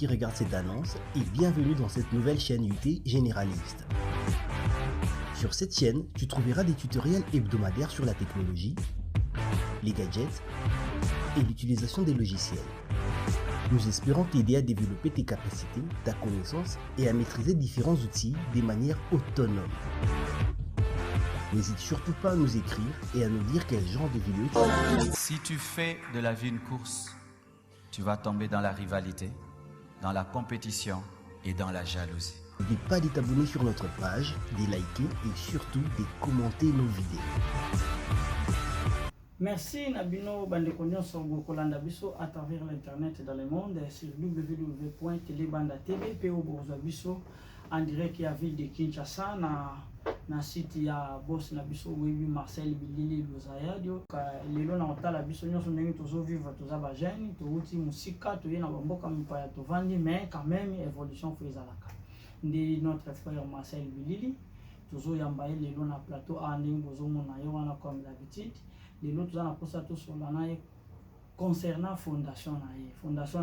qui regarde cette annonce et bienvenue dans cette nouvelle chaîne UT généraliste. Sur cette chaîne, tu trouveras des tutoriels hebdomadaires sur la technologie, les gadgets et l'utilisation des logiciels. Nous espérons t'aider à développer tes capacités, ta connaissance et à maîtriser différents outils de manière autonome. N'hésite surtout pas à nous écrire et à nous dire quel genre de vidéo tu veux. Si tu fais de la vie une course, tu vas tomber dans la rivalité, dans la compétition et dans la jalousie. N'oublie pas de t'abonner sur notre page, de liker et surtout de commenter nos vidéos. Merci Nabino Bandekonion Songo Kolanda Biso à travers l'internet et dans le monde sur www.telebanda.tv PO Bourgeois Biso en direct à ville de Kinshasa na site ya boss na biso webi Marcel Bilili Luzayadio lelo na otala biso nyonso ndenge tozo vivre toza ba jeune to uti musika to yena bamboka mipaya to vandi mais quand même évolution faisalaka ndi notre frère Marcel Bilili tozo yamba lelo na plateau a ndenge bozo mona yo wana comme d'habitude lelo toza na posa to solana concernant fondation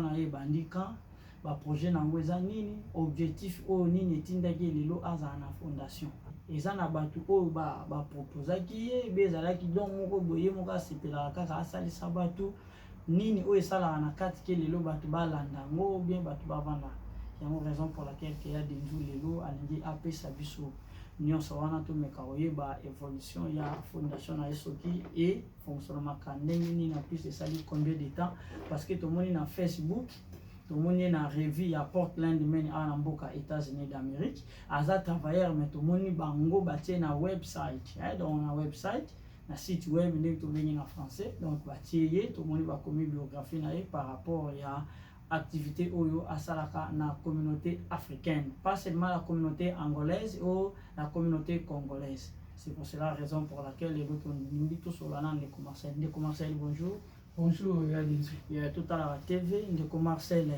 na ye bandika ba projet na ngweza nini objectif o nini etindaki lelo aza na fondation eza na batu o ba proposaki ye bezalaki donc moko boye moko asepela kaka asalisa batu nini o esala na kati ke lelo batu balanda ngo bien batu bavanda yango raison pour laquelle que ya denzu lelo alingi apesa biso nyonso wana tomeka oyeba évolution ya fondation na esoki et fonctionnement ndenge nini na plus esali combien de temps parce que tomoni na Facebook tomoni na revue ya Portland Maine à mboka États-Unis d'Amérique aza travailleur mais tomoni bango batie na website donc na website na site web ndenge tobengi na français donc batie ye tomoni ba komi biographie na ye par rapport ya activité oyo asalaka na communauté africaine, pas seulement la communauté angolaise ou la communauté congolaise. C'est pour cela la raison pour laquelle les autres nous dit tous sur l'année de Marcel, bonjour. Bonjour, il y a tout à la TV de Marcel.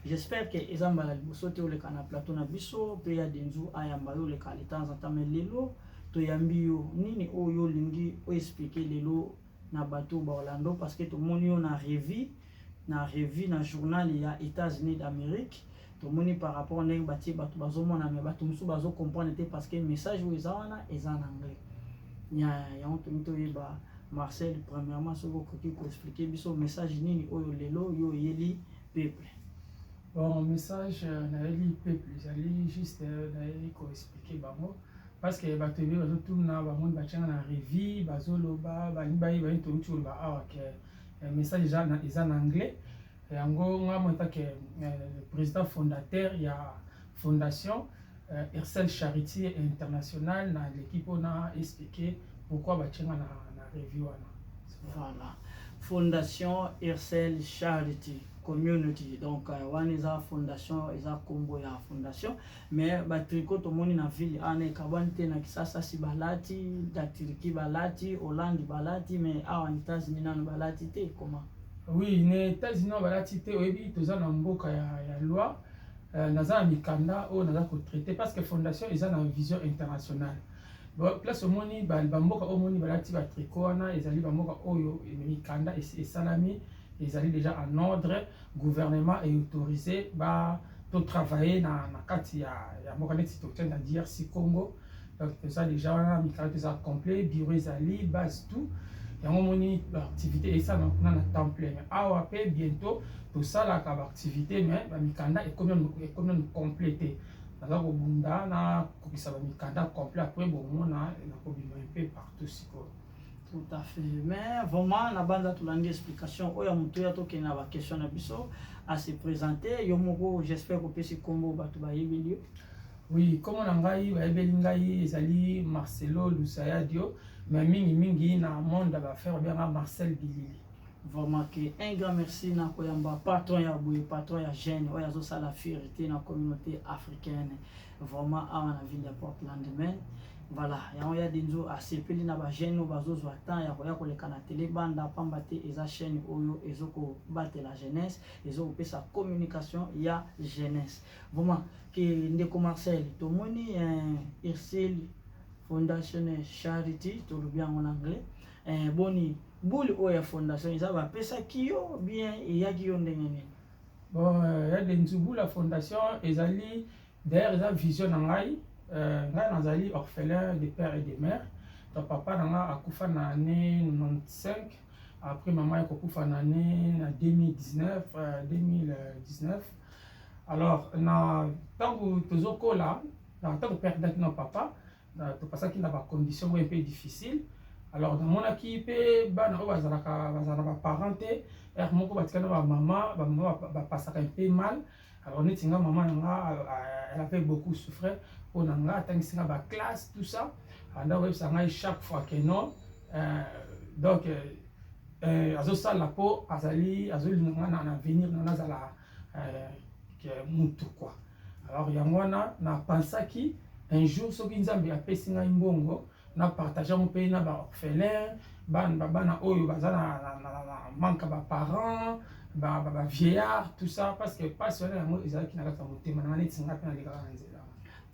J'espère que Ezamba sauté au canal plateau na biso, puis il y a des jours à Yambayo le temps en temps lelo, to yambio nini oyo lingi o expliquer lelo na bateau ba Orlando parce que tout le monde on a revue na journal ya États-Unis d'Amérique to moni par rapport à ndenge bati bato bazomona mais bato musu bazo comprendre parce que message ou eza wana eza en anglais ya on to yeba Marcel premièrement ce que ko expliquer biso message nini oyo lelo yo yeli peuple. Bon message na yeli peuple j'allais juste na yeli ko expliquer bango parce que bato be bazo tourna ba monde bachanga na revue bazoloba ba nibai ba to utu ba awa ke message déjà en anglais et en gros moi que le président fondateur il y a fondation Hersel Charity International dans l'équipe on a expliqué pourquoi bâtiment na review voilà fondation Hersel Charity community donc one is a fondation is a combo ya fondation mais batriko to moni na ville ane kabante na kisasa si balati datiriki balati Hollande balati mais a en États-Unis na balati te comment oui les États-Unis balati te oyebi toza na mboka ya loi naza mikanda o naza ko traiter parce que fondation ils ont une vision internationale bon place omoni bamboka omoni balati batriko wana ezali bamboka oyo mikanda et salami ils allaient déjà en ordre, gouvernement est autorisé de travailler dans la carte, il y a un DRC Congo, donc ça déjà on a mis ça complet, bureau Zali, base tout, et on a mis l'activité et ça on a un temps plein. Mais après bientôt tout ça la activité mais mikanda est comme complété. Dans le Bunda na ça va mikanda complet après bon on a un peu partout si quoi. Tout à fait. Mais vraiment, la bande tout l'année explication. Oya mutuya to kena ba question na biso à se présenter. Yomoko, j'espère que pesi combo batu ba yebeli. Oui, comme on ngai ba yebeli ngai ezali Marcelo Luzayadio, mais mingi na monde ba faire bien Marcel Bilili. Vraiment que un grand merci na koyamba patron ya boye patron ya jeune oya zo sala fierté na communauté africaine. Vraiment à la ville de Portland Maine. Voilà, il y a des gens assez pelés na ba jeune no bazo zo temps ya koya ko le kana télé banda pambate eza chaîne oyo ezoko battre la jeunesse ezoko pesa communication ya jeunesse. Vraiment que ndeko Marcel to moni Hersel Fondation Charity to le bien en anglais boni boule oya fondation ils va pesa kiyo bien il y a kiyo ndenge nini. Bon, il y a des Nzubu, la fondation, ezali d'ailleurs ils ont vision ngai, ngai nazali orphelin de père et de mère. Donc papa nanga akufa na année 95, après maman akufa na année 2019. Alors na tango tozoko là, dans tango perdre notre papa, to passa qui na ba condition un peu difficile. Alors dans mon équipe bana o bazala ba parenté, moko batikana ba maman passaka un peu mal. Alors netinga maman nanga elle avait beaucoup souffert pour nanga tangisinga ba classe tout ça. Alors web sanga chaque fois que non donc azo sala la peau azali azolinga na avenir na zala que mutu quoi. Alors yangwana na pensaki un jour soki nzambe apesinga mbongo na partager mon pays na ba orphelin bana oyo bazana na manque ba parents ba vieillard tout ça parce que pas seulement yango ezalaki na kata motema na netinga pe na lekaka na nzela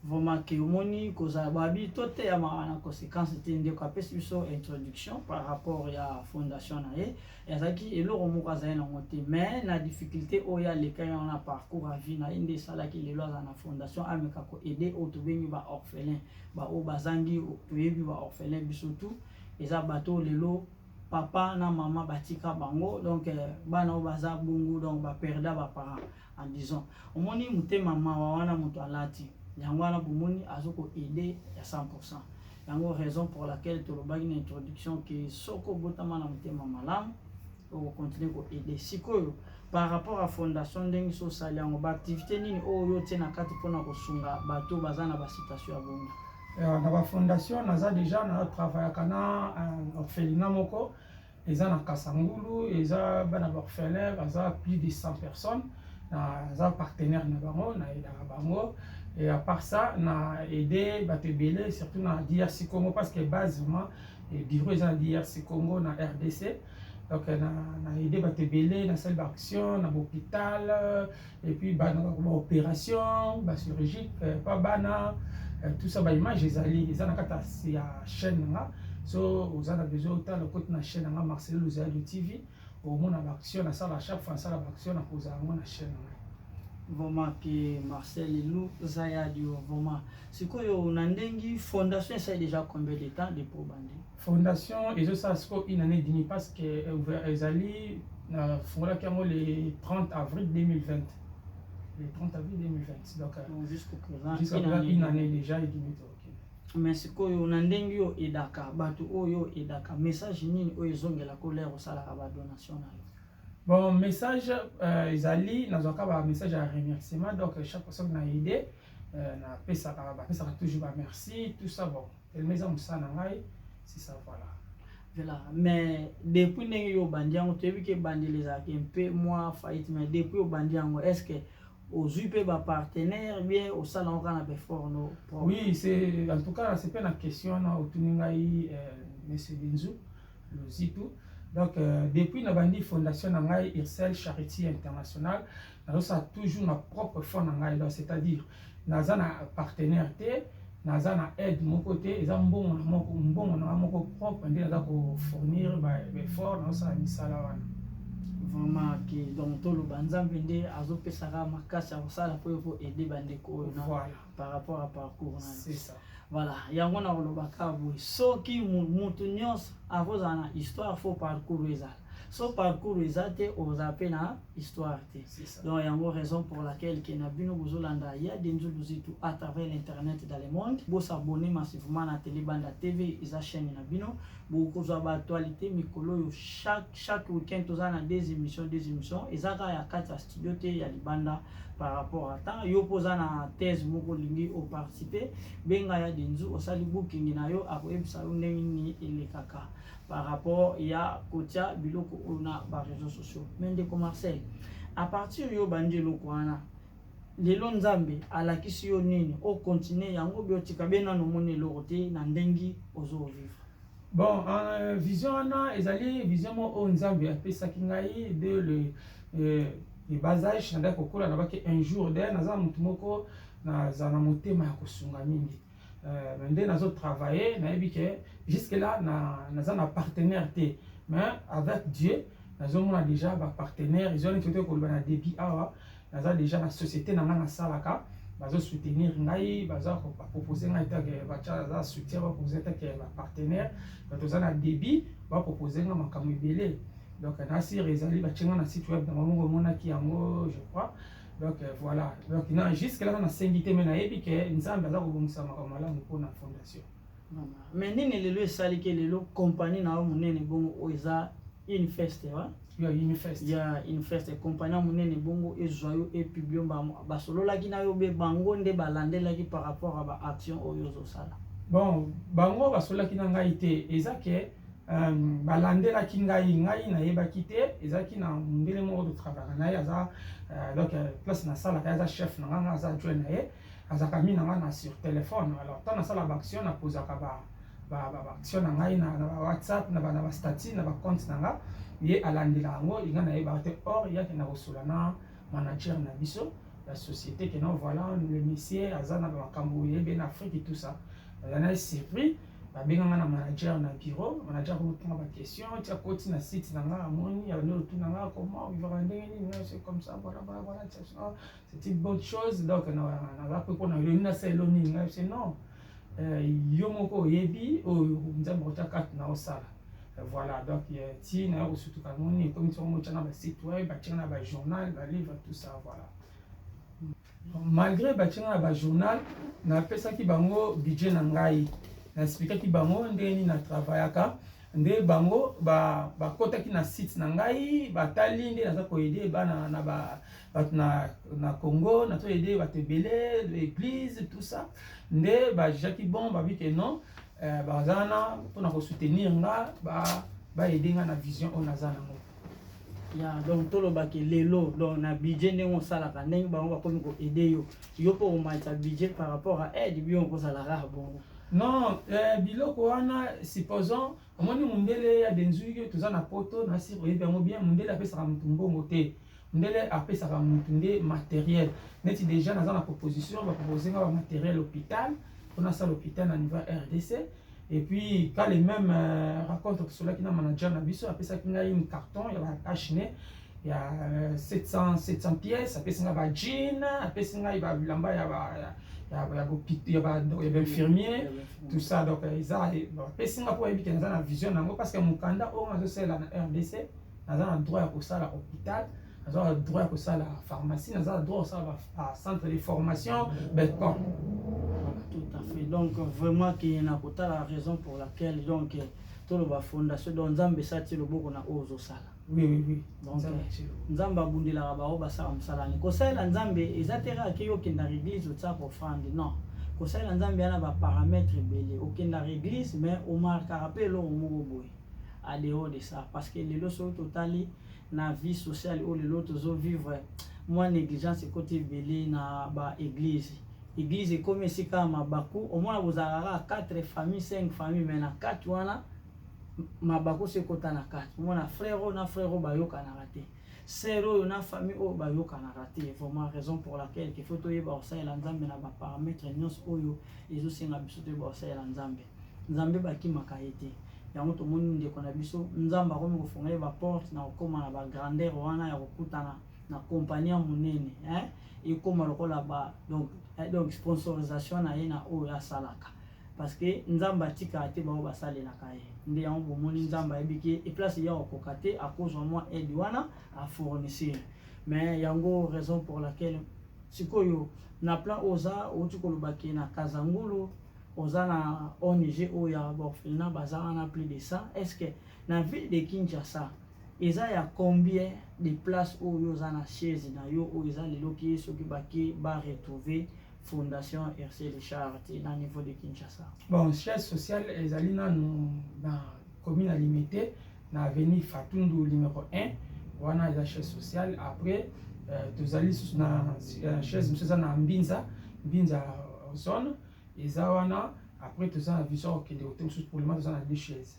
vraiment que omoni kozala babi to te ya na conséquence te ndeko apesi biso introduction par rapport ya fondation na ye ezalaki eloko moko azali nango te mais na difficulté oyo aleka yango na parcours à vie na ye nde esalaki lelo aza na fondation ameka koaide oyo tobengi ba orphelin oyo bazangi toyebi ba orphelin biso tout eza bato lelo papa na mama batika bango donc bana oyo baza bongo donc baperda baparent en disant omoni motema mawa wana moto alati yango wana bomoni azoko aider à 100%. Yango raison pour laquelle tolobaki na introduction que soko botama na motema malamu on continue ko aider sikoyo par rapport à fondation ndenge so sali yango ba activité nini oyo tie na kati pona ko sunga bato baza na ba situation ya bongo na ba fondation naza déjà na travail kana orphelinat moko eza na Kasangulu eza bana ba orphelin baza plus de 100 personnes na partenaire na bango na ida bango. Et à part ça, on a aidé Batebele, surtout dans DRC Congo, parce que basement, les bureaux sont DRC Congo, dans RDC. Donc, on a aidé Batebele dans salle d'action, dans l'hôpital, et puis dans l'opération, chirurgique, pas bana, tout ça, image, ils ont la chaîne. So, vous avez besoin de le côté de la chaîne, Marcel Louzal de TV, au moins, on a l'action, on a ça, à chaque fois, on a l'action, on a la chaîne. Vraiment que Marcel Elou Zayadio vraiment c'est quoi on ndengi fondation ça déjà combien de temps de pour bandi fondation et ça c'est une année demi parce que ouvert ezali na fongola kango le 30 avril 2020 le 30 avril 2020 donc jusqu'au présent une année déjà et demi mais c'est quoi on ndengi yo edaka bato oyo edaka message nini oyo zongela colère au sala ba donation na bon, message, Izali, nous avons un message à remerciement, donc chaque personne qui a aidé, ça toujours un merci, tout ça, bon, et maison c'est ça, voilà. Voilà, mais depuis que vous avez vu que vous avez un peu moins faillite, mais depuis que vous avez est-ce que vous avez un partenaire, bien, au salon, on a fort nos oui, c'est, en tout cas, c'est pas une question, on a eu M. Denzou, le Zitou. Donc, depuis la fondation Nangai Irsel Charity International, nous avons toujours notre propre fonds Nangai, c'est-à-dire nous avons un partenaire, nous avons une aide de mon côté, nous avons un propre, nous avons fournir des efforts, nous avons mis ça là. Vraiment, donc tout le banzam vende azope sara makasi à ça pour aider bandeko par rapport à parcours. C'est ça. Voilà, yango na olobaka boy soki mutu nyonso avoza na histoire faut parcours ezala so parcours ezate ozape na histoire te donc yango raison pour laquelle que na bino bozolanda ya denzo luzitu à travers l'internet dans le monde bo s'abonner massivement na télé banda TV isa chaîne na bino bo kozwa ba actualité mikolo yo chaque week-end tozana des émissions ezaka ya kati studio te ya libanda par rapport à temps yo posa na thèse moko lingi au participer benga ya denzo osali booking na yo akoyebisa yo ndenge nini elekaka par rapport ya kotia biloko ona ba réseaux sociaux mais ndeko Marcel à partir yo bandi loko wana lelo nzambe alakisi yo nini o continuer yango biotika bena no moni loko te na ndengi ozo vivre bon vision na ezali vision mo nzambe apesaki ngai de le bas âge nda kokola na baki un jour de naza mutu moko na za na motema ya kosunga mingi nde nazo travailler na yebi que jusque là naza na partenaire te mais avec Dieu nazomona déjà bapartenaire ezwani tote koloba na débit awa naza déjà na société na nga nasalaka bazosoutenir ngai bapropose ngai take baza soutien bapropose take bapartenaire toza na débit bapropose nga makambo ebele donc nasir ezali batie nga na site web na bango omonaki yango je crois donc voilà donc jusque là nasengi te me nayebi ke nzambe aza kobongisa makambo malamu mpona fondation. Mais nini lelo esali ke lelo compagnie na yo monene bongo oyo eza Unifest wa ya Unifest ya Unifest compagnie monene bongo ezwa yo epublie basololaki na yo be bango nde balandelaki par rapport à ba action oyo ozosala. Bon bango basololaki na ngai te eza ke balandelaki ngai nayebaki te ezalaki na mondele moko de travail na ye aza donc place nasalaka aza chef na nga aza adjoint na ye azalaka mi na nga na sur téléphone alors ntango nasala baaction napozaka baaction na ngai na whatsapp na bastatut na bacompte na nga ye alandela yango nga nayebaka te or yake na kosola na manager na biso ya société ke non voilà le monsieur aza na makambo yebe na Afrique et tout ça azana surpris babenganga na manager na bureau manager kotonga baquestion tia koti na site na nga amoni abandi otuna nga comment vivre ndenge nini c'est comme ça voilà c'est une bonne chose donc naza pe mpona eloni nasala eloni ngai c'est non yo moko oyebi oyo nzambe kotia kati na osala voilà donc ti na yo kosutuka moni ekomi tongo motia na basite web batia na bajournal balivre tout ça voilà malgré batia na bajournal napesaki bango budget na ngai naexplikaki bango ndenge nini natravaillaka nde bango bakotaki na site na ngai batali nde naza koyede bana bato na Congo nazo yede bato ebele l'église tout ça nde bajaki bon babi ke non bazana mpona kosoutenir nga baede nga na vision oyo naza nango. Ya donc tolobaki lelo donc na budget ndenge osalaka ndenge bango bakomi koede yo yo mpo komaisa budget par rapport à aide bio kozala rare bongo. Non, biloko wana supposons omoni mundele ya denzuki toza na poto na sir oyebi yango bien mundele apesaka mutu mbongo te mundele apesaka mutu nde matériel neti déjà naza na proposition bapropose nga bamatériel hôpital mpona sala hôpital na niveau RDC et puis quand les mêmes raconte tosolaki na manager na biso apesaki ngai une carton ya bakashine ya 700 pièces apesi nga bajean apesi ngai babilamba il y a infirmier tout ça donc ça pesinga pour éviter dans la vision nango parce que mukanda on a aussi la RDC dans un droit à ça à l'hôpital dans un droit à ça à la pharmacie dans un droit à centre de formation Belcom. Tout à fait donc vraiment qu'il y a pas la raison pour laquelle donc tout le fondation donc Nzambe sati le boko na ozo sala. Oui donc Nzamba bundela ba o basala msalani ko sala Nzambe ezatera ke okenda église otsa ko offrande non ko sala Nzambe ana ba paramètres belé okenda église mais o marque rappel o mo boy à dehors de ça parce que les lots totali na vie sociale ou les lots zo vivre moi négligence côté belé na ba église comme si kama baku au moins vous avez 4 familles 5 familles mais na 4 wana mabako se kota na 4 mona frère bayoka na raté sero na famille o bayoka na raté vraiment raison pour laquelle il faut toyeba osala Nzambe na ba paramètres nyos oyo ezo senga biso te ba osala Nzambe bakimaka ete yango to moni ndeko na biso Nzamba komi kofunga ba porte na okoma na ba grandeur wana ya kokutana na compagnie monene et comme lokola ba donc sponsorisation na yena o ya salaka parce que Nzamba tika ate ba basale na kaye ndi yango bomoni Nzamba ebiki et place ya okokate à cause de moi aide wana à fournir mais yango raison pour laquelle sikoyo na plan oza otukolobaki na Kazangulu oza na ONG o ya orphelinat bazana na plus de ça est-ce que na ville de Kinshasa eza ya combien de places où oza na chaise na yo o eza lelo ki soki baki ba retrouver fondation RC de Charité dans niveau de Kinshasa. Bon, chaise sociale ezali na dans commune limitée na avenue Fatundu numéro 1 wana eza chaise sociale après tozali na chaise mseza na Mbinza zone eza wana après toza na vision que de hôtel sous pour le moment toza na deux chaises.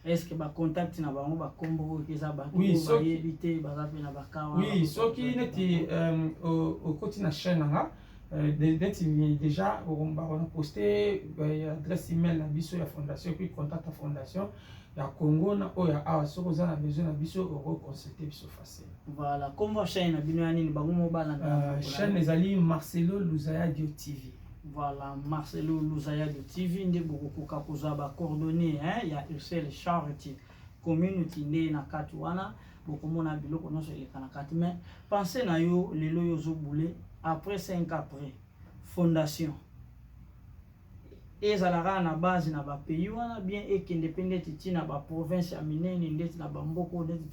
Est-ce que ba contact na bango ba kombo eza ba oui so éviter ba zape na ba kawa oui soki neti au côté na chaîne nga déjà on a posté adresse email na biso ya fondation puis contact la fondation ya Congo na oya awa soko za na besoin na biso oko consulter biso facile. Voilà, comme chaîne na bino ya nini bango mobala chaîne ezali Marcelo Luzaya Dio TV. Voilà, Marcelo Luzaya Dio TV nde bokokoka kozwa ba coordonnées hein ya Ursel Charity community nde na kati wana bokomona biloko nyonso eleka na kati mais pensez na yo lelo yo zo boule après 5 après fondation ezalaka na base na ba pays wana bien ekende pendete ti na ba province ya minene ndeti na ba mboko ndeti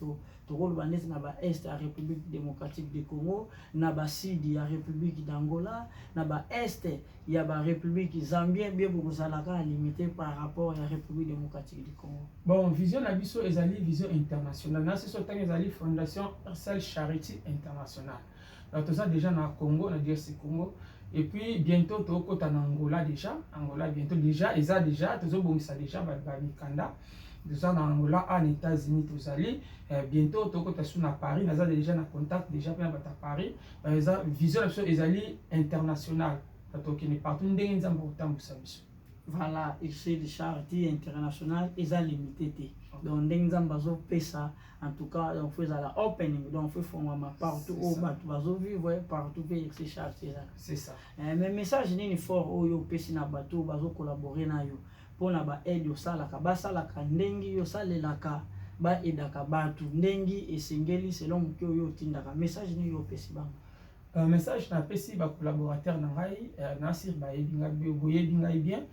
tokoloba ndeti na ba est ya République démocratique du Congo na ba sud ya République d'Angola na ba est ya ba République Zambie bien bokozalaka limité par rapport à République démocratique du Congo. Bon, vision na biso ezali vision internationale na c'est tant ezali fondation Ursel Charity internationale. Donc ça déjà na Congo na DRC Congo. Et puis bientôt tu vas en Angola déjà. Angola bientôt déjà. Et ça déjà, tu vas déjà Mikanda. Déjà en Angola, en États-Unis, tu vas bientôt tu vas à Paris. Tu as déjà en contact déjà à Paris. La vision internationale. Tu es partout dans le voilà, ici le charité international est limité. Donc ndenge pesa en tout cas on fait la opening donc on fait format partout au bas tu vas vivre partout vers ces charité là. C'est ça. Mais message ni fort au yo pesi na bateau bazo collaborer na yo pour na ba aide yo sala ka ba sala ka ndengi yo salelaka ba edaka batu ndengi esengeli selon ke yo tindaka message ni yo pesi ba. Message na pesi ba collaborateur na ngai Nasir ba ebinga boyebinga bien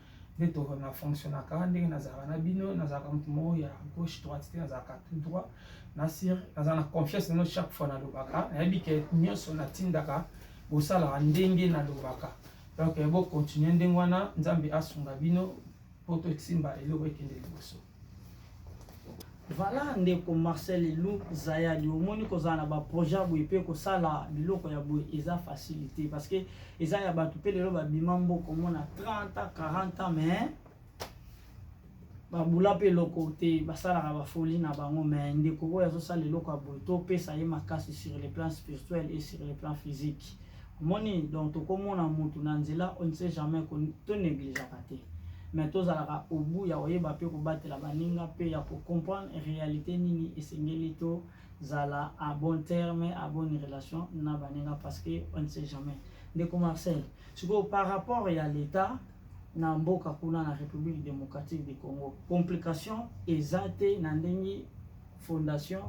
to na fonctionne à ndenge nazaka na bino nazaka mtumo ya gauche droite te nazaka tout droit Nasir nazana confiance no chaque fois na lobaka nayebi ke nyonso na tindaka bosala ndenge na lobaka donc bo continuer ndenge wana nzambe asunga bino poto tsimba eloko ekende liboso. Voilà ndeko Marcel Luzaya Dio omoni kozana ba projet boye pe ko sala biloko ya boye eza facilité parce que eza ya batu pe lelo ba bimambo komona 30 ans 40 ans mais ba bula pe loko te basala ba folie na bango mais ndeko ko yazo sala loko ya boye to pesa ye makasi sur le plan spirituel et sur le plan physique omoni donc to komona mutu na nzela on ne sait jamais ko to négliger te. Mais tous à au bout ya oyeba pe ko batela baninga pe ya ko comprendre réalité nini esengeli to zala à bon terme à bonne relation na baninga parce que on ne sait jamais ndeko Marcel siko par rapport à l'état na mboka kuna na République démocratique du Congo complication ezate na ndengi fondation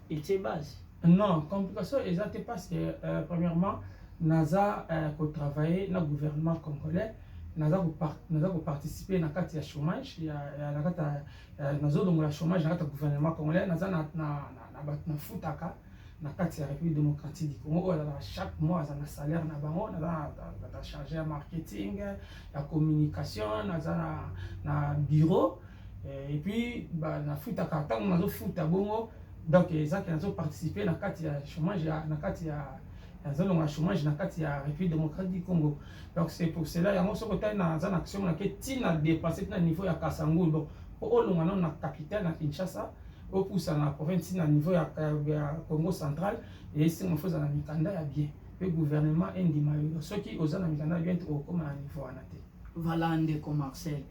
et base non complication ezate parce que premièrement naza ko travailler na gouvernement congolais naza ko participer na kati ya chômage ya na kati nazo dongo la chômage na kati ya gouvernement congolais naza na futaka na kati ya République démocratique du Congo chaque mois na salaire na bango naza na chargé ya marketing ya communication naza na bureau et puis na futaka tango nazo futa bongo donc ezaki nazo participer na kati ya chômage na kati ya le chômage na kati ya République démocratique du Congo. Donc c'est pour cela ya moso kota na zana action na ke tina dépasser na niveau ya Kasangulu bon au longa na capitale na Kinshasa au poussa na province na niveau ya Congo central et ici on faisait na mikanda ya bien le gouvernement indima ceux qui osana mikanda bien au comme à niveau anate. Voilà ndeko Marcel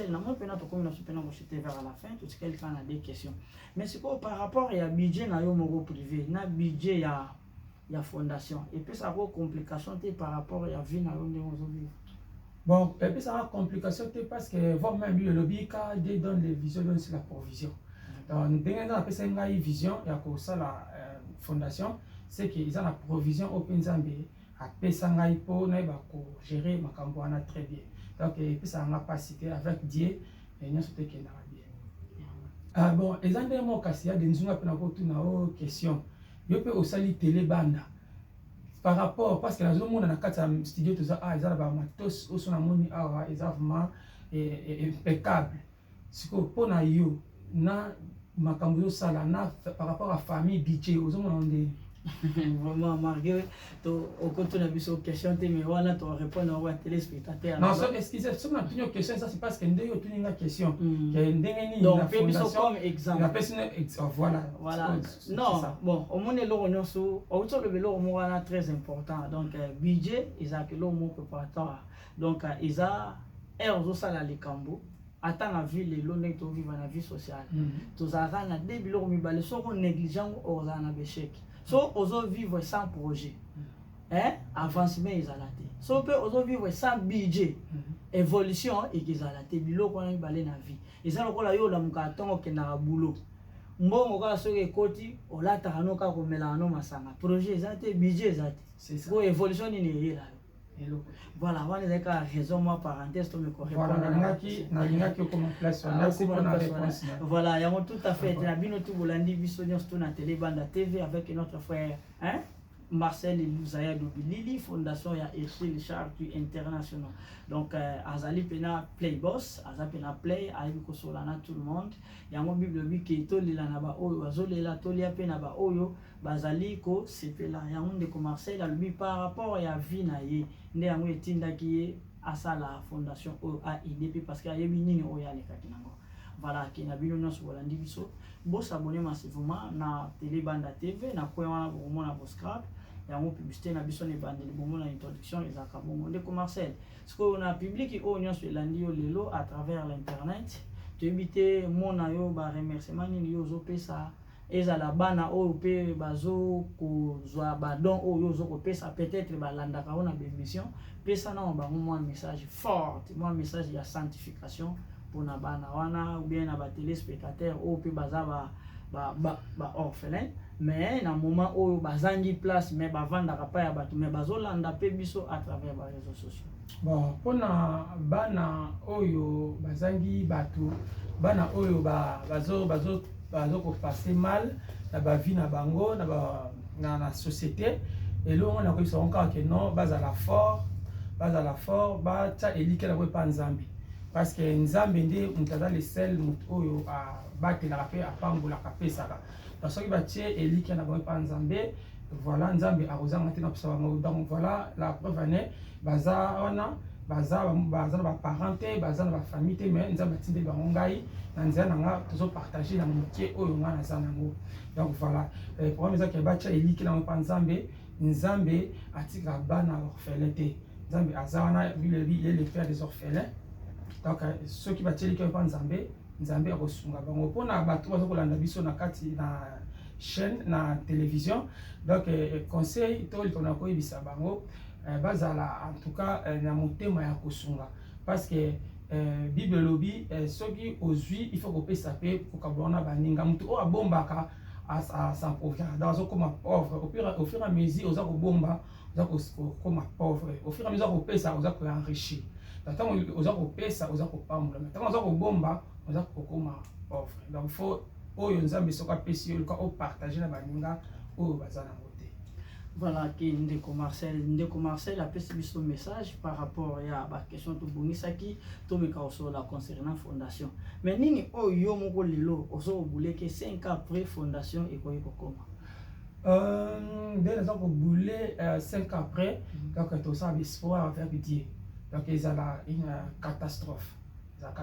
na moi pena to comme na supena ko chuter vers la fin tout ce quelqu'un a des questions mais c'est quoi par rapport à budget na yo moko privé na budget ya fondation et puis ça a une complication par rapport à la vie dans le bon et puis ça a une complication parce que voir même le lobby quand il donne les visions c'est la provision donc dès qu'on appelle ça une vision il y a que ça la fondation c'est qu'ils ont la provision open zambé à pesangai pour ne pas gérer ma campagne très bien donc et puis ça a une capacité avec Dieu et nous sommes qui na bien bon ils ont des mots cassés il y a des nzunga pour na question yo pe osali télé banda par rapport parce que la zone monde na kata studio tout ça ils ba matos osona moni vraiment impeccable siko pona yo na makambo sala na par rapport à famille budget ozomona ndé vraiment marqué to au compte na biso question te mais wana to répondre au téléspectateur non ça excusez si on a une question ça c'est parce que ndé yo tuni nga question que ndenge ni donc pe biso comme exemple la personne voilà non bon au monde lo nyonso au to le belo mo wana très important donc budget ils a que lo mo préparatoire donc ils a erzo sala les cambo attends la vie lelo ndenge to vivre na vie sociale tozalaka na de biloko mibale soko négligent ozala na échec so ozo vivre sans projet avancement ezala te so pe ozo vivre sans budget évolution ezala te biloko wana mibale na vie eza lokola yo olamuka ntongo okendaka boulot mbongo kaka soki ekoti olataka no kaka komelaka no masanga projet eza te budget eza te po évolution nini eyela yo voilà wana ezali kaka raison moi parenthèse to nalingaki okoma place merci pour la réponse voilà yango tout à fait na bino tu bolandi biso nyonso to na télé banda tv avec notre frère Marcel Luzaya Dobilili, fondation ya Herschel Chartu International. Donc, Azali Pena Play Boss, Azali Pena Play, Aïbi Kosolana tout le monde. Yango Bible bi ki to lila na ba oyo, azolela to lia pena ba oyo, bazali ko sepela. Yango de ko Marcel alubi par rapport ya vie na ye, nde yango etinda ki ye asa la fondation o a IDP parce que ayebi nini oya le kakinango. Voilà, qui na bino nyonso bolandi biso. Bo s'abonner massivement na Télé Banda TV, na kwa wana bomo na Boscrap. Il y a une publicité na biso ne bande le moment l'introduction les akabongo de commercial ce qu'on a publié au nyons sur lundi lelo à travers l'internet to éviter mon ayo ba remerciement ni yo zo pesa ezala bana o pe bazo ko zwa ba don o yo zo ko pesa peut-être ba landa ka ona bémission pesa na ba un message fort un message ya sanctification pour na bana wana ou bien na ba téléspectateurs o pe bazaba ba orphelin mais na moment où bazangi place mais bavandaka pa ya bato mais bazolanda pe biso à travers les réseaux sociaux. Bon pona bana oyo bazangi bato bana oyo bazo ko passer mal na ba vie na bango na société et là on a ko so encore que non bazala fort ba ta elike la pa nzambi parce que nzambe nde mutaza le sel oyo a batela pe apambola ka pesaka parce que batie elike na pa nzambe voilà nzambe arozanga te na pesa donc voilà la preuve année baza na ba parenté baza na ba famille te mais nzambe tinde bango ngai na nzela nga tozo partager na mokie oyo nga na zanango donc voilà pour moi que batia elike na pa nzambe atika bana orphelin te nzambe azana lui le père des orphelins donc ceux qui batie elike pa nzambe akosunga bango pona bato bazo kolanda biso na kati na chaîne na télévision donc conseil to litona ko ibisa bango bazala en tout cas na motema ya kosunga parce que bible lobi soki ozwi il faut kopesa pe kokabona baninga mutu o abombaka à sa pauvreté dans comme pauvre au fur et à mesure oza ko bomba oza ko comme pauvre au fur et à mesure ko pesa oza ko enrichir tant oza ko pesa oza ko pambola tant oza ko bomba oza ko koma pauvre donc faut oyo nzambe soka pesi yo ka o partager na baninga oyo bazana ngote. Voilà qui ndeko Marcel a pesi biso message par rapport ya ba question to bongisaki to meka osola concernant fondation mais nini oyo moko lelo ozo boule que 5 ans après fondation ekoyi kokoma dès les ans ko boule 5 ans après donc to ça espoir avec Dieu donc ils a une catastrophe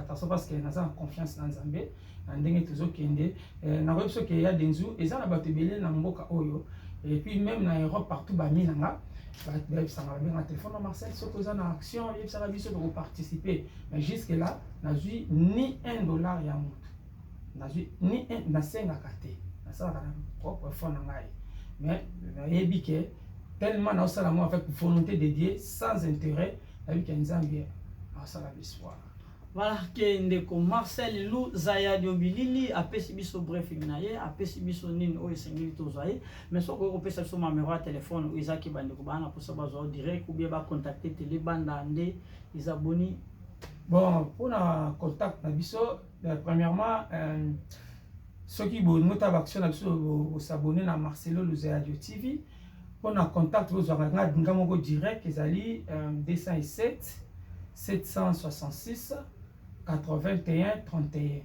parce que nous avons confiance dans Nzambe ndenge tozokende na biso ke ya denzu eza na bato belé na mboka oyo et puis même na Europe partout ba minanga ba sanga ba téléphone na Marcel soki oza na action et ça biso pour participer mais jusque là nazui ni $1 ya moto nazui ni na senga kate na sala na propre fond na ngai mais yebi ke tellement na sala moi avec volonté de Dieu sans intérêt avec Nzambe a sala biswa. Voilà que ndeko Marcel Luzaya Dobilili a pesi biso briefing na ye a pesi biso nini o esengeli tozaye mais so ko pesa biso numéro de téléphone ezaki bandeko bana pour ça bazo direct ou bien ba contacter Télé Banda nde isaboni. Bon pour na contact na biso premièrement ceux qui bonota action na biso s'abonner na Marcelo Luzaya TV pour na contact vous aurez ngamo direct ezali 207 766 81 31.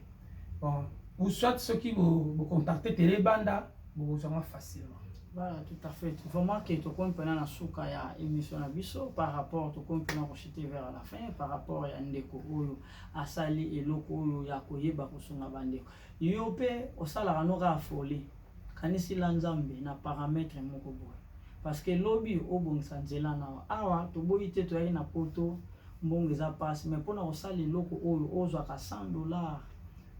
Bon, ou soit ceux qui vous contactez Télé Banda, vous aurez facilement. Voilà, tout à fait. Vraiment que tu comprends la souka ya émission na biso par rapport tu comprends rejeter vers la fin par rapport ya ndeko oyo asali eloko oyo ya koyeba kosunga bandeko. Yo pe osala noka folie. Kanisi la Nzambe na paramètre moko boy. Parce que lobby obongisa nzela na awa to boyite to ya na poto mbongo eza passe mais mpona kosala eloko oyo ozwaka $100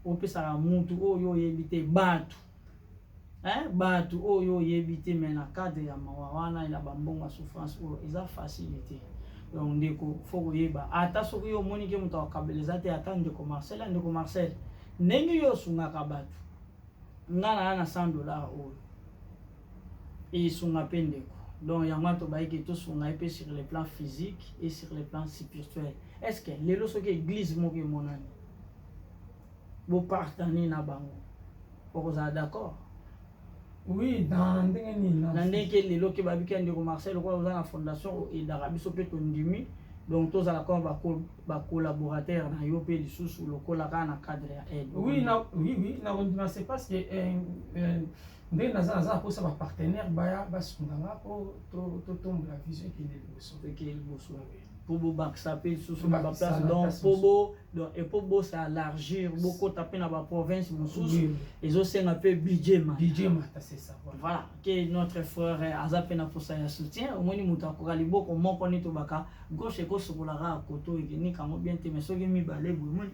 opesaka mutu oyo oyebi te bato bato oyo oyebi te mais na cadre ya mawa wana na bambongo ya souffrance oyo eza facile te. Donc ndeko fo koyeba ata soki yo omoni ke moto akabeleza te ata ndeko Marcel ndenge yo osungaka bato nga na $100 oyo esunga mpe ndeko. Donc yango tobayiki tosunga pe sur le plan physique et sur le plan spirituel. Est-ce que lelo soki église moko emonani bopartani na bango okozala d'accord? Oui, dans ndenge lelo ke babiki ndeko Marcel kwa oza na fondation edaka biso pe tondimi donc tozala koma collaborateur na yo pe lisusu lokola kana na cadre ya aide. Oui, na c'est parce que ndenge naza posa ba partenaire baya basunganga po to tombe la vision qui est liboso pour bo baksa pe lisusu na ba place donc pobo donc et pobo ça élargir beaucoup taper na ba province mususu ezo senga pe budget mata c'est ça voilà que notre frère azape na posa ya soutien au moins muta ko liboko moko ni to baka gauche ko sokolaka koto ikini kamo bien te mais soki mi balé boumoni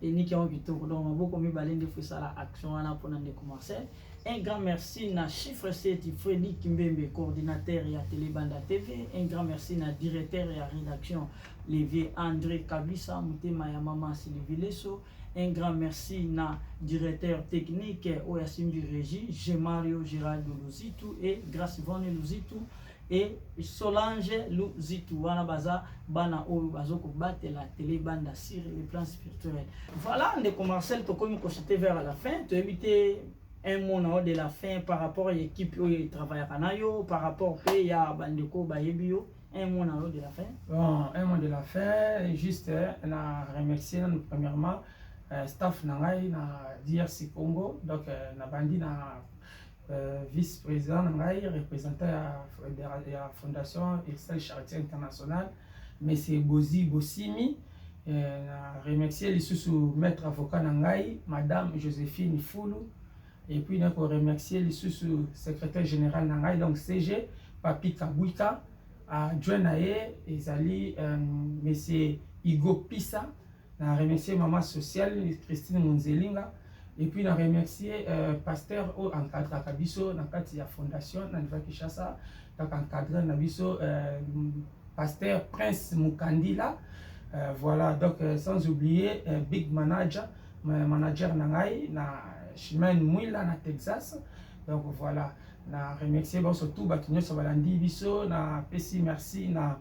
et ni qui ont kitoko donc beaucoup mi balé de faire la action wana pona ndeko Marcel. Un grand merci na Chiffre 7 Freddy Kimbembe, coordinateur ya Telebanda TV. Un grand merci na directeur ya rédaction Lévier André Kabisa, Mutema ya Mama Sylvie Lesso. Un grand merci na directeur technique Oyasimbi Régie, Mario Gérald Luzitu et Grace Yvonne Luzitu et Solange Luzitu. Wana baza bana oyo bazoko battre la Telebanda sur le plan spirituel. Voilà, ndeko Marcel tokomi ko citer vers la fin, to éviter un mot de la fin par rapport à l'équipe qui travaille à Kanayo, par rapport à Bandeko Bayebio, un mot de la fin. Bon, un mot de la fin, juste na remercier premièrement staff nangai na DRC Congo, donc na bandi na vice-président nangai, représentant de la fondation Excel Charité Internationale, monsieur Bozi Bossimi. Na remercier les sous maître avocat nangai, madame Joséphine Foulou. Et puis, nous remercier le sous-secrétaire général Nangai, donc CG, Papi Kabouika, adjoint Naye, Ezali, M. Igo Pissa, nous remercier Maman Sociale, Christine Munzelinga, et puis nous remercier pasteur au encadre Kabiso, dans la fondation, dans la Kishasa, donc encadré Nabiso, pasteur Prince Mukandila, voilà, donc sans oublier Big Manager Nangai, chemin Mouila na Texas. Donc voilà, na remercier surtout Batunyo Sabalandi Biso, na pesi merci na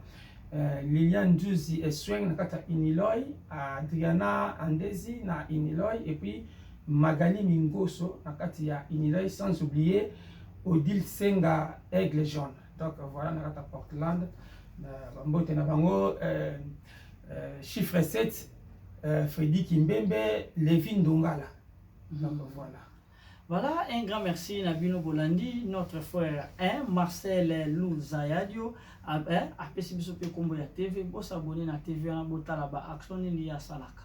Liliane Djouzi et Sweng na kata Iniloy, Adriana Andezi na Iniloy et puis Magali Mingoso na kati ya Iniloy, sans oublier Odile Senga Aigle Jaune. Donc voilà na kata Portland, Bambote na bango Chiffre 7 Freddy Kimbembe, Levin Dongala. Donc voilà, un grand merci Nabino Bolandi, notre frère Marcel Lou Zayadio, a pesi biso pe kombo ya TV, bo s'abonner na TV na botala ba action ni ya salaka.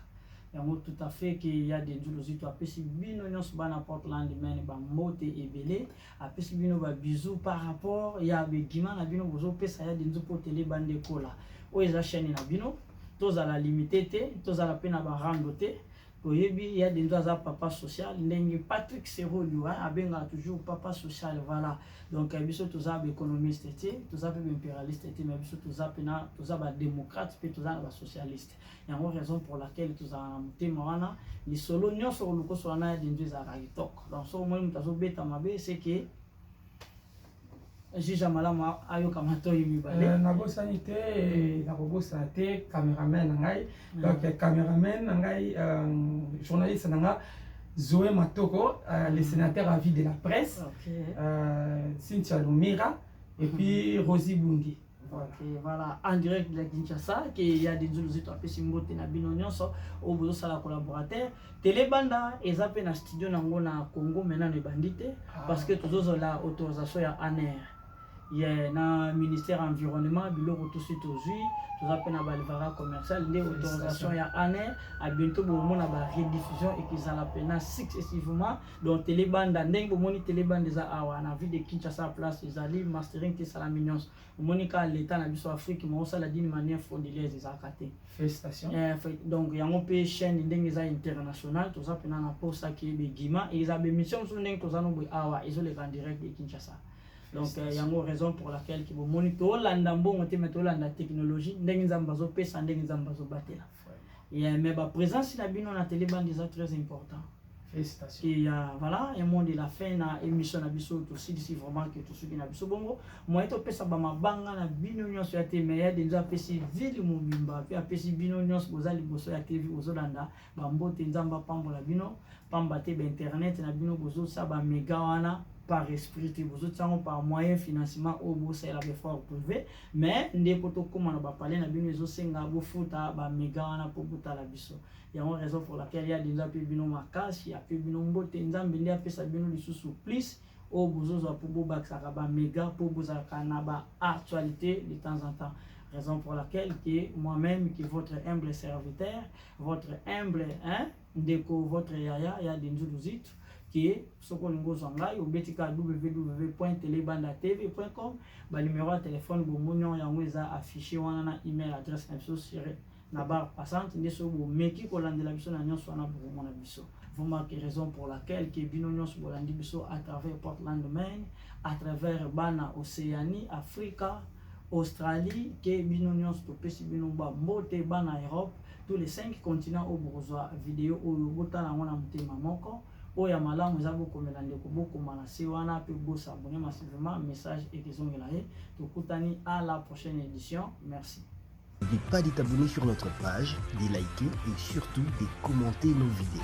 Yango tout à fait qu'il y a des djulozito a pesi bino nyos bana Portland men ba mote ebele, a pesi bino ba bisous par rapport ya be gima na bino bozo pesa ya denzo po télé bande kola. O eza chaîne na bino, toza la limité te, toza la pena ba rando te. Il y a des papa social, Patrick Serolio, abenga toujours papa social, voilà. Donc, biso tous les économistes, tous les impérialistes, mais biso tous les démocrates, puis tous les socialistes. Il y a une raison pour laquelle tous les témoins, les solo nyos sur le cours na des aragitok. Donc, ce moment où nous beta mabe, c'est que Jija malama ayo kamato yimibale na bosanité na bosanité cameraman ngai donc cameraman ngai journaliste nanga Zoé Matoko le sénateur à vie de la presse Cynthia Lumira et puis Rosie Bungi. Voilà, en direct de Kinshasa, qu'il y a des zoulous à Pessimbote na Binonyoso, au bout de la collaborateur. Télébanda, ils appellent un studio na Congo maintenant les bandites, parce que tous ont la autorisation à ANR. a na ministère environnement biloko tout suite ozwi toza pe na balivara commercial nde autorisation ya ANER a bientôt bomona ba rediffusion ekizala pe na successivement donc telebanda ndenge bomoni telebanda eza awa na ville de Kinshasa place ezali mastering te sala mignons bomoni ka l'état na biso Afrique mo sala d'une manière frauduleuses ezalaka te. Félicitations. Donc yango pe chaîne ndenge eza international toza pe na posa ki be gima et eza be mission so ndenge toza no boy awa ezoleka en direct de Kinshasa. Donc il y a une raison pour laquelle qui vous monitor l'andambo te mettre la technologie ndenge nzambazo pesa ndenge nzambazo batela. Et mais ba présence la bino na télébande déjà très important. Félicitations. Et voilà un monde de la fin na émission na biso aussi d'ici vraiment que tout ce qui na biso bongo moi to pesa ba mabanga na bino nyonso ya te mais déjà pesi ville mobimba pe apesi bino nyonso bozali boso ya TV ozolanda ba mbote nzamba pambola bino pamba te ba internet na bino bozo sa ba mega wana par esprit vous autres par moyen financement au bout c'est la effort privé mais ndeko to koma na ba parler na bino ezo senga bo futa ba mega wana po buta la biso il y a une raison pour laquelle il y a déjà pe bino makasi ya pe bino mbote nzambe ndi apesa bino lisusu plus au bozozo po bo baksa ba mega po boza kana ba actualité de temps en temps. Raison pour laquelle que moi-même qui votre humble serviteur votre humble ndeko votre yaya des Nzuluzit qui est Sokolingo Zangai ou betika www.telebandatv.com ba numéro de téléphone bo monyo yango eza affiché wana na email adresse na biso sur na barre passante ndeso bo meki ko landela biso na nyonso na bo mona biso. Vous marquez raison pour laquelle que bino nyonso bo landi biso à travers Portland Maine à travers bana Océanie Africa Australie que bino nyonso to pesi bino ba mbote bana Europe tous les 5 continents au bourgeois vidéo au botala ngona mutema moko oya malamu eza bokomela ndeko bokoma na se wana pe bosabone massivement message ekezongela ye tokutani à la prochaine édition. Merci. N'oubliez pas de t'abonner sur notre page, de liker et surtout de commenter nos vidéos.